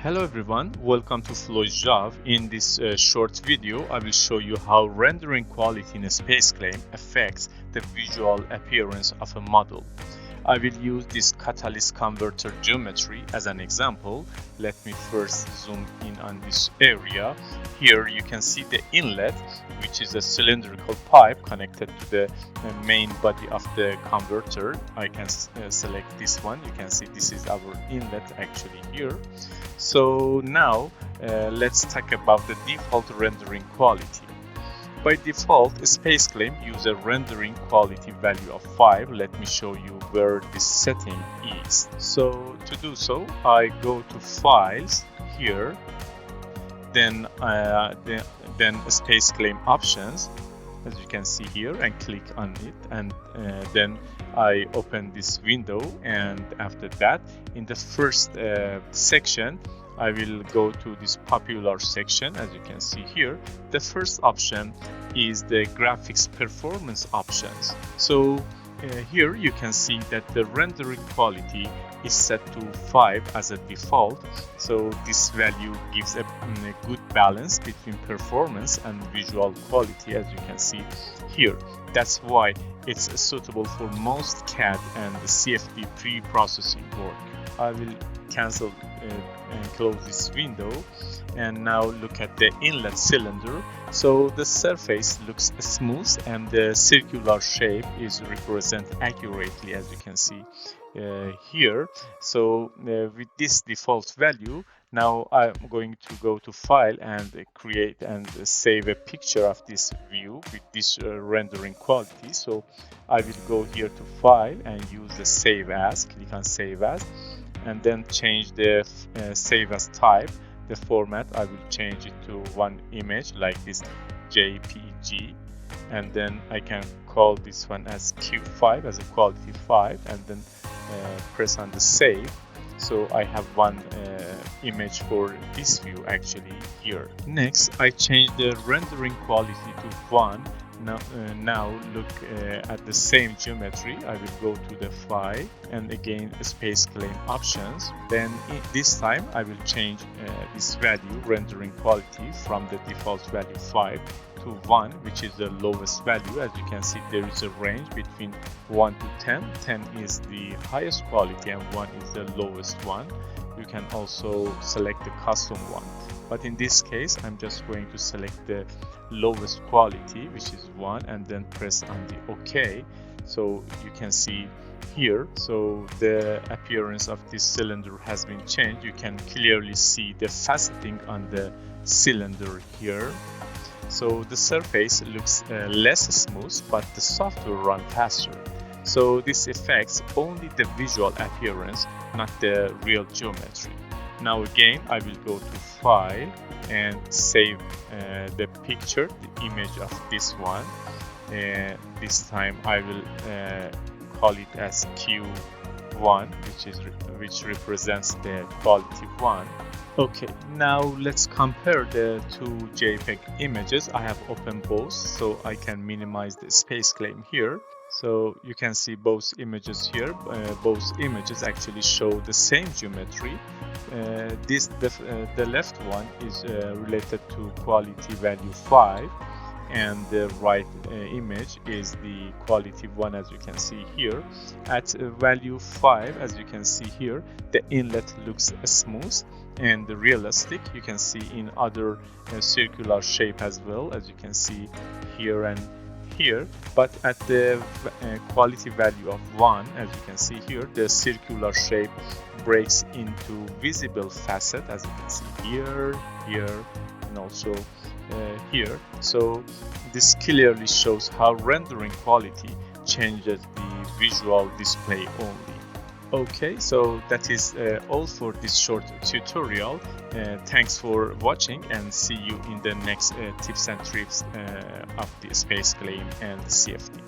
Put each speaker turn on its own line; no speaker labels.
Hello everyone, welcome to FluidXAV. In this short video, I will show you how rendering quality in SpaceClaim affects the visual appearance of a model. I will use this catalyst converter geometry as an example. Let me first zoom in on this area. Here you can see the inlet, which is a cylindrical pipe connected to the main body of the converter. I can select this one. You can see this is our inlet actually here. So now let's talk about the default rendering quality. By default, SpaceClaim uses a rendering quality value of 5. Let me show you where this setting is. So to do so, I go to Files here, then SpaceClaim Options, as you can see here, and click on it, and then I open this window, and after that, in the first section, I will go to this popular section. As you can see here, the first option is the graphics performance options. So here you can see that the rendering quality is set to 5 as a default. So this value gives a good balance between performance and visual quality, as you can see here. That's why it's suitable for most CAD and CFD pre-processing work. I will cancel and close this window, and now look at the inlet cylinder. So the surface looks smooth and the circular shape is represented accurately, as you can see here. So with this default value, now I'm going to go to File and create and save a picture of this view with this rendering quality. So I will go here to File and use the Save As, click on Save As, and then change the save as type. The format, I will change it to one image like this, JPEG, and then I can call this one as Q5 as a quality 5, and then press on the save. So I have one image for this view actually here. Next, I change the rendering quality to 1. Now look at the same geometry. I will go to the File and again SpaceClaim Options. Then this time I will change this value, rendering quality, from the default value 5 to 1, which is the lowest value. As you can see, there is a range between 1 to 10. 10 is the highest quality and 1 is the lowest one. You can also select the custom one, but in this case I'm just going to select the lowest quality, which is 1, and then press on the OK. So you can see here, so the appearance of this cylinder has been changed. You can clearly see the faceting on the cylinder here. So the surface looks less smooth, but the software runs faster. So this affects only the visual appearance, not the real geometry. Now again, I will go to File and save the picture, the image of this one. This time I will call it as Q1, which represents the quality 1. Okay, now let's compare the two JPEG images. I have opened both, so I can minimize the SpaceClaim here. So you can see both images here. Both images actually show the same geometry. The left one is related to quality value 5, and the right image is the quality 1, as you can see here. At value 5, as you can see here, the inlet looks smooth and realistic. You can see in other circular shape as well, as you can see here and here. But at the quality value of 1, as you can see here, the circular shape breaks into visible facet, as you can see here, and also here. So this clearly shows how rendering quality changes the visual display only. Okay, so that is all for this short tutorial. Thanks for watching, and see you in the next tips and tricks of the SpaceClaim and CFD.